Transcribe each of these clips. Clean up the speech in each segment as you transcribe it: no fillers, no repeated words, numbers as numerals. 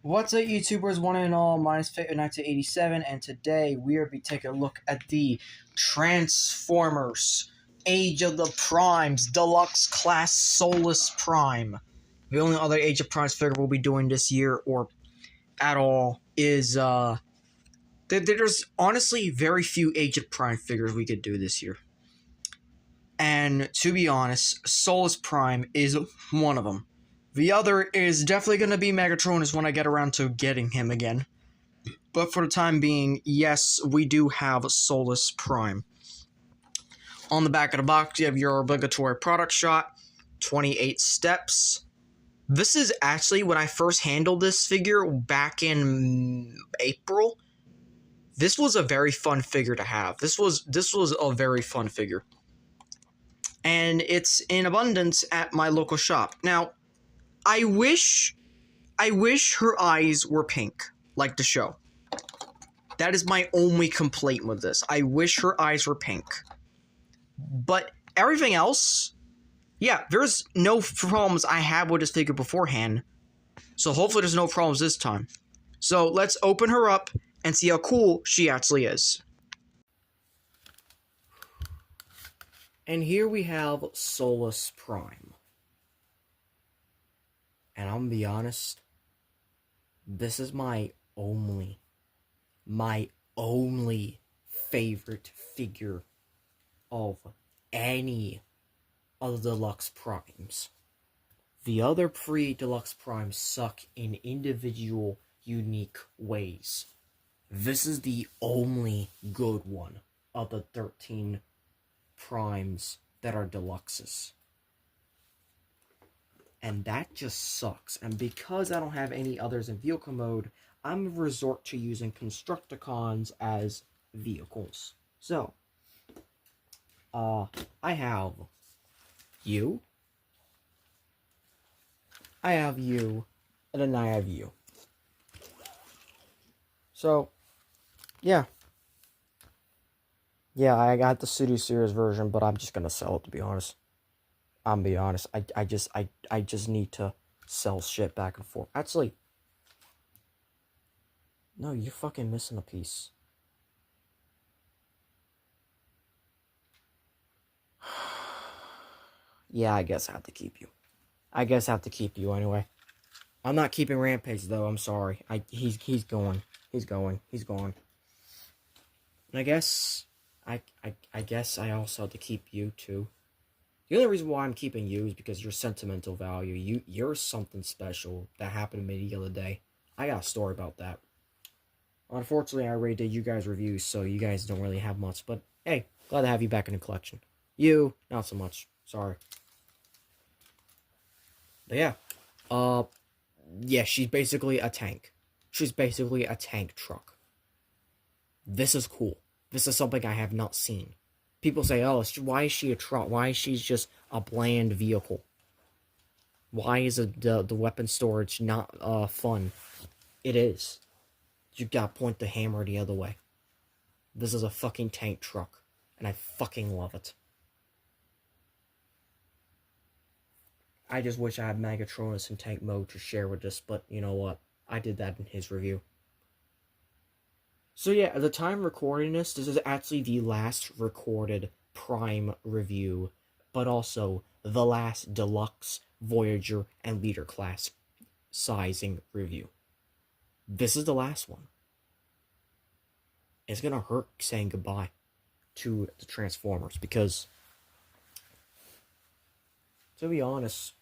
What's up, YouTubers? One and all, minus Fit 1987, and today we are be taking a look at the Transformers Age of the Primes Deluxe Class Solus Prime. The only other Age of Primes figure we'll be doing this year, or at all, is there's honestly very few Age of Prime figures we could do this year. And to be honest, Solus Prime is one of them. The other is definitely going to be Megatronus when I get around to getting him again. But for the time being, yes, we do have Solus Prime. On the back of the box, you have your obligatory product shot, 28 steps. This is actually, when I first handled this figure back in April, this was a very fun figure to have. This was a very fun figure. And it's in abundance at my local shop. Now, I wish her eyes were pink, like the show. That is my only complaint with this. I wish her eyes were pink. But everything else, yeah, there's no problems I had with this figure beforehand. So hopefully there's no problems this time. So let's open her up and see how cool she actually is. And here we have Solus Prime. And I'm gonna be honest, this is my only favorite figure of any of the Deluxe Primes. The other pre-Deluxe Primes suck in individual, unique ways. This is the only good one of the 13 Primes that are Deluxes. And that just sucks. And because I don't have any others in vehicle mode, I'm going to resort to using Constructicons as vehicles. So, I have you. I have you. And then I have you. So, yeah. Yeah, I got the Studio Series version, but I'm just going to sell it, to be honest. I'm gonna be honest, I just need to sell shit back and forth. Actually, no, you're fucking missing a piece. Yeah, I guess I have to keep you. I guess I have to keep you anyway. I'm not keeping Rampage though, I'm sorry. He's going. He's gone. And I guess I also have to keep you too. The only reason why I'm keeping you is because your sentimental value. You're something special that happened to me the other day. I got a story about that. Unfortunately, I already did you guys' reviews, so you guys don't really have much. But, hey, glad to have you back in the collection. You, not so much. Sorry. But yeah. Yeah, she's basically a tank. She's basically a tank truck. This is cool. This is something I have not seen. People say, oh, why is she a truck? Why is she just a bland vehicle? Why is the weapon storage not fun? It is. You gotta point the hammer the other way. This is a fucking tank truck, and I fucking love it. I just wish I had Megatronus in tank mode to share with us, but you know what? I did that in his review. So yeah, at the time recording this is actually the last recorded Prime review, but also the last Deluxe, Voyager, and Leader class sizing review. This is the last one. It's gonna hurt saying goodbye to the Transformers, because, to be honest,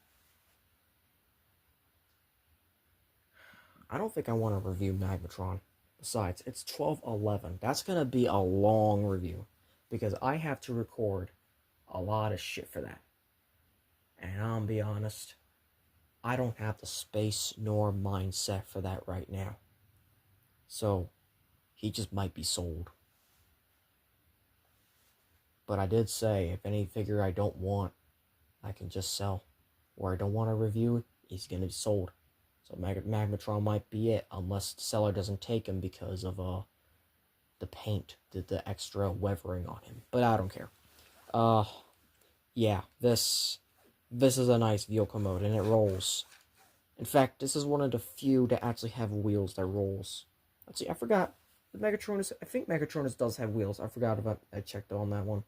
I don't think I want to review Magnetron. Besides, it's 12/11. That's going to be a long review, because I have to record a lot of shit for that. And I'll be honest, I don't have the space nor mindset for that right now. So, he just might be sold. But I did say, if any figure I don't want, I can just sell. Or I don't want to review, he's going to be sold. So Magnetron might be it, unless the seller doesn't take him because of the paint, the extra weathering on him. But I don't care. Yeah, this is a nice vehicle mode, and it rolls. In fact, this is one of the few that actually have wheels that rolls. Let's see, I forgot. I think Megatronus does have wheels. I forgot about. I checked on that one.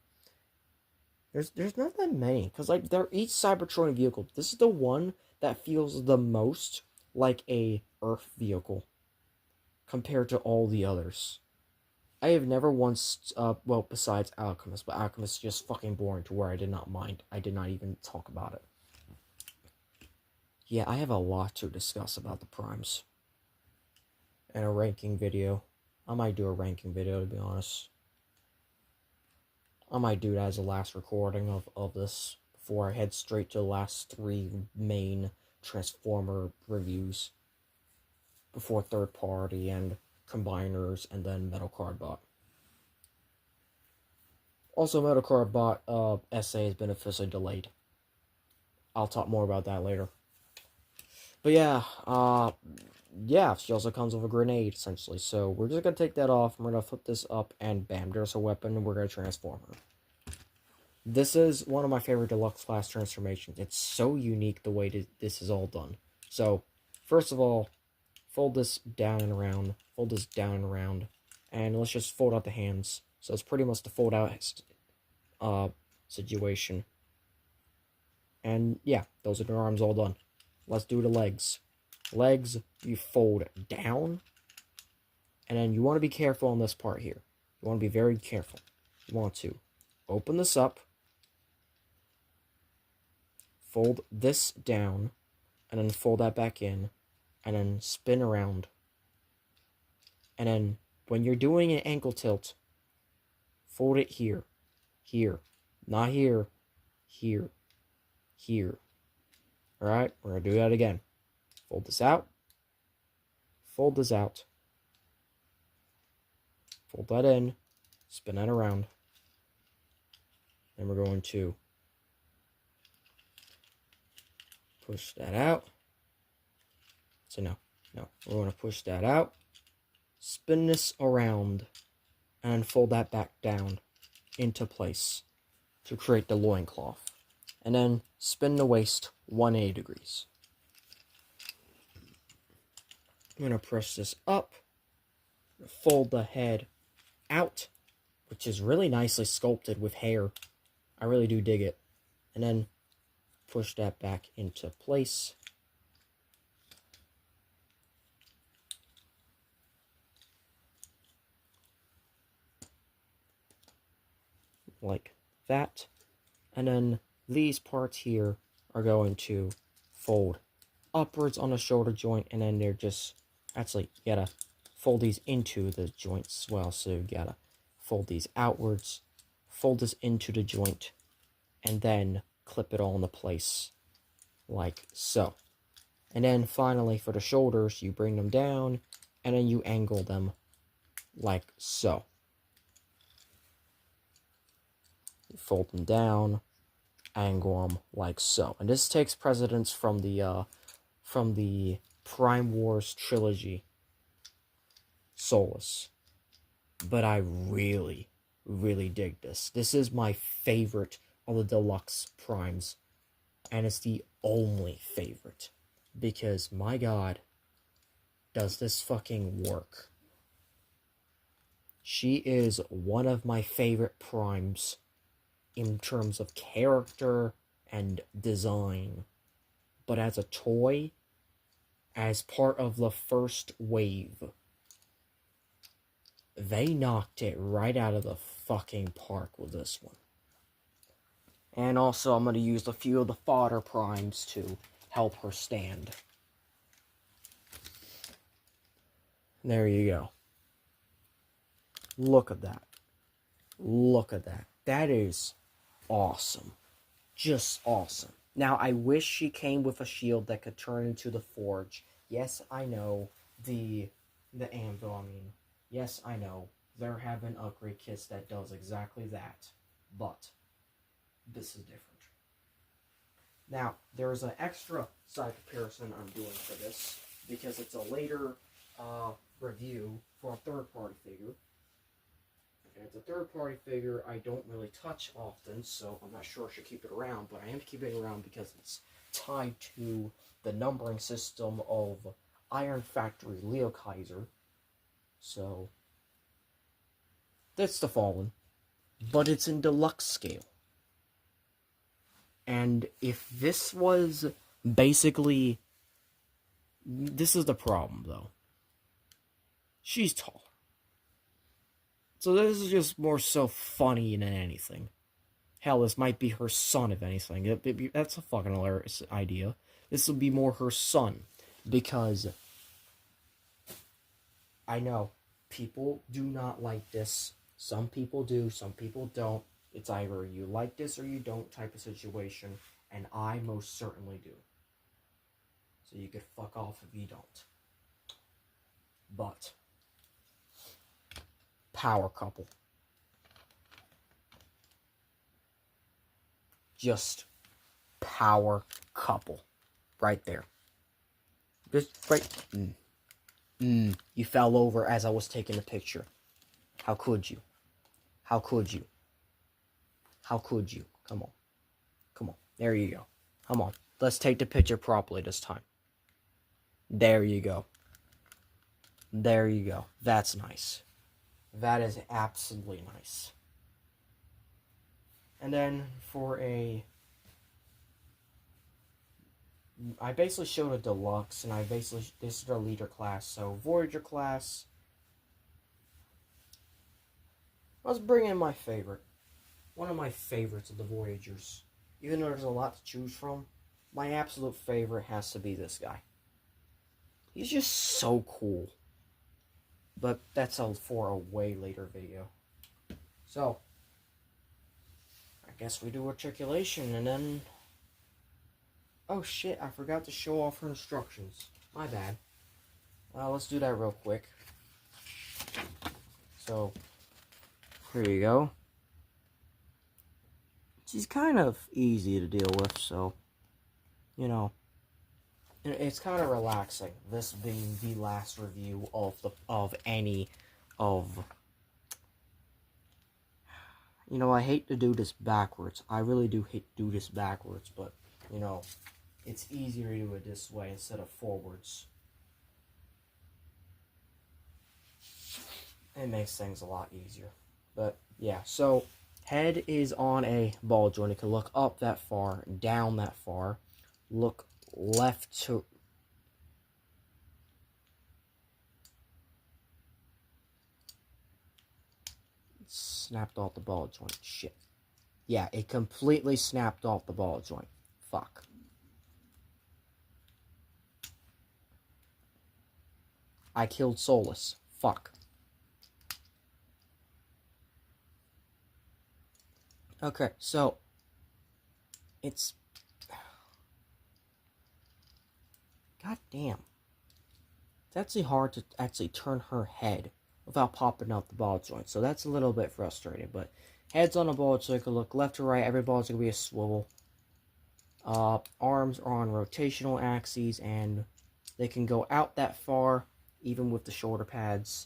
There's not that many, because like they're each Cybertron vehicle. This is the one that feels the most like a Earth vehicle compared to all the others. I have never once, well, besides Alchemist, but Alchemist is just fucking boring to where I did not mind. I did not even talk about it. Yeah, I have a lot to discuss about the primes. And a ranking video. I might do a ranking video, to be honest. I might do that as a last recording of this before I head straight to the last 3 main Transformer reviews. Before third party and combiners and then Metal Card Bot. Also, Metal Card Bot essay has been officially delayed. I'll talk more about that later. But yeah, she also comes with a grenade, essentially. So we're just gonna take that off, and we're gonna flip this up, and bam, there's a weapon, and we're gonna transform her. This is one of my favorite Deluxe class transformations. It's so unique the way this is all done. So, first of all, fold this down and around, fold this down and around, and let's just fold out the hands. So it's pretty much the fold out situation. And yeah, those are the arms all done. Let's do the legs. Legs, you fold down, and then you want to be careful on this part here. You want to be very careful. You want to open this up, fold this down, and then fold that back in, and then spin around. And then, when you're doing an ankle tilt, fold it here. Here. Not here. Here. Here. Alright, we're going to do that again. Fold this out. Fold this out. Fold that in. Spin that around. Then we're going to push that out. So no. We're going to push that out. Spin this around. And fold that back down into place to create the loincloth. And then spin the waist 180 degrees. I'm going to press this up. Fold the head out, which is really nicely sculpted with hair. I really do dig it. And then push that back into place. Like that. And then these parts here are going to fold upwards on the shoulder joint, and then they're just, actually, you gotta fold these into the joints as well, so you gotta fold these outwards, fold this into the joint, and then clip it all into place, like so. And then finally, for the shoulders, you bring them down, and then you angle them, like so. You fold them down, angle them like so. And this takes precedence from the Prime Wars trilogy, Solus. But I really, really dig this. This is my favorite of the Deluxe Primes. And it's the only favorite. Because, my god, does this fucking work. She is one of my favorite Primes in terms of character and design. But as a toy, as part of the first wave, they knocked it right out of the fucking park with this one. And also, I'm going to use a few of the fodder primes to help her stand. There you go. Look at that. Look at that. That is awesome. Just awesome. Now, I wish she came with a shield that could turn into the forge. Yes, I know. The anvil, I mean. Yes, I know. There have been upgrade kits that does exactly that. But this is different. Now, there is an extra side comparison I'm doing for this, because it's a later review for a third-party figure. And it's a third-party figure I don't really touch often, so I'm not sure I should keep it around, but I am keeping it around because it's tied to the numbering system of Iron Factory Leo Kaiser. So, that's the Fallen. But it's in deluxe scale. And if this was basically... This is the problem, though. She's taller. So this is just more so funny than anything. Hell, this might be her son, if anything. That's a fucking hilarious idea. This will be more her son. Because... I know, people do not like this. Some people do, some people don't. It's either you like this or you don't type of situation. And I most certainly do. So you could fuck off if you don't. But... Power couple. Just power couple. Right there. Just right. You fell over as I was taking a picture. How could you? How could you? How could you? Come on. Come on. There you go. Come on. Let's take the picture properly this time. There you go. There you go. That's nice. That is absolutely nice. And then for a... I basically showed a deluxe, and this is the leader class, so Voyager class. Let's bring in my favorite. One of my favorites of the Voyagers. Even though there's a lot to choose from, my absolute favorite has to be this guy. He's just so cool. But that's for a way later video. So, I guess we do articulation, and then... Oh shit, I forgot to show off her instructions. My bad. Let's do that real quick. So, here you go. She's kind of easy to deal with, so, you know, it's kind of relaxing. This being the last review of any of... You know, I hate to do this backwards. I really do hate to do this backwards, but, you know, it's easier to do it this way instead of forwards. It makes things a lot easier. But, yeah, so, head is on a ball joint. It can look up that far, down that far, look left to... Snapped off the ball joint. Shit. Yeah, it completely snapped off the ball joint. Fuck. I killed Solus. Fuck. Okay, so... It's... God damn. It's actually hard to actually turn her head without popping out the ball joint. So that's a little bit frustrating. But head's on a ball joint. Can look left to right. Every ball's going to be a swivel. Arms are on rotational axes. And they can go out that far. Even with the shoulder pads.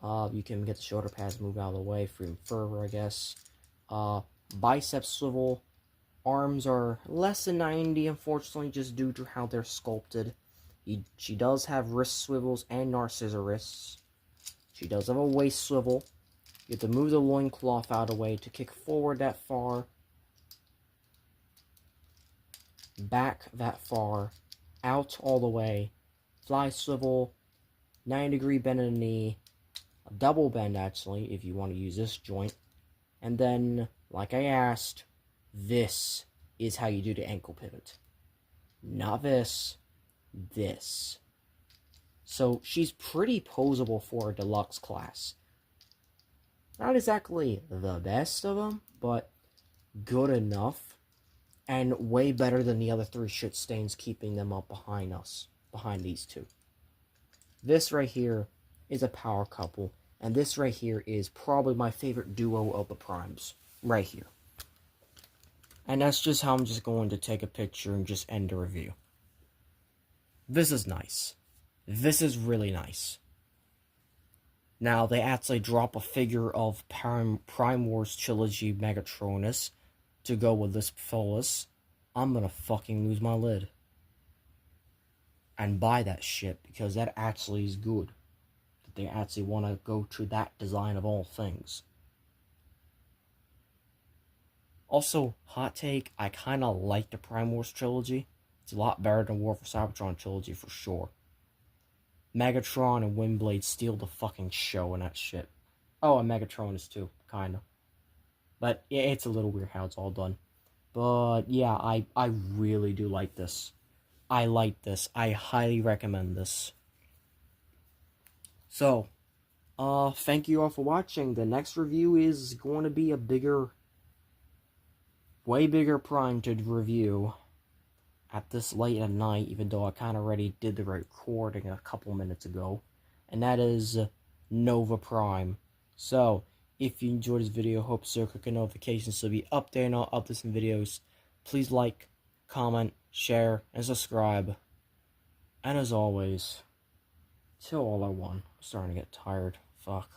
You can get the shoulder pads moved out of the way. Free further, I guess. Bicep swivel. Arms are less than 90, unfortunately, just due to how they're sculpted. She does have wrist swivels and narcissism wrists. She does have a waist swivel. You have to move the loincloth out of the way to kick forward that far. Back that far. Out all the way. Fly swivel. 90-degree bend in the knee. A double bend, actually, if you want to use this joint. And then, like I asked, this is how you do the ankle pivot. Not this. This. So, she's pretty posable for a deluxe class. Not exactly the best of them, but good enough. And way better than the other three shit stains keeping them up behind us. Behind these two. This right here is a power couple. And this right here is probably my favorite duo of the primes. Right here. And that's just how I'm just going to take a picture and just end the review. This is nice. This is really nice. Now, they actually drop a figure of Prime Wars Trilogy Megatronus to go with this Solus. I'm gonna fucking lose my lid. and buy that shit, because that actually is good. That they actually want to go to that design of all things. Also, hot take, I kind of like the Prime Wars trilogy. It's a lot better than War for Cybertron trilogy for sure. Megatron and Windblade steal the fucking show in that shit. Oh, and Megatron is too, kinda. But yeah, it's a little weird how it's all done. But yeah, I really do like this. I like this. I highly recommend this. So, thank you all for watching. The next review is going to be a bigger, way bigger Prime to review at this late at night, even though I kind of already did the recording a couple minutes ago. And that is Nova Prime. So, if you enjoyed this video, hope so, click the notifications so be updated on all updates videos. Please like, comment, share, and subscribe. And as always, till all are one. I'm starting to get tired. Fuck.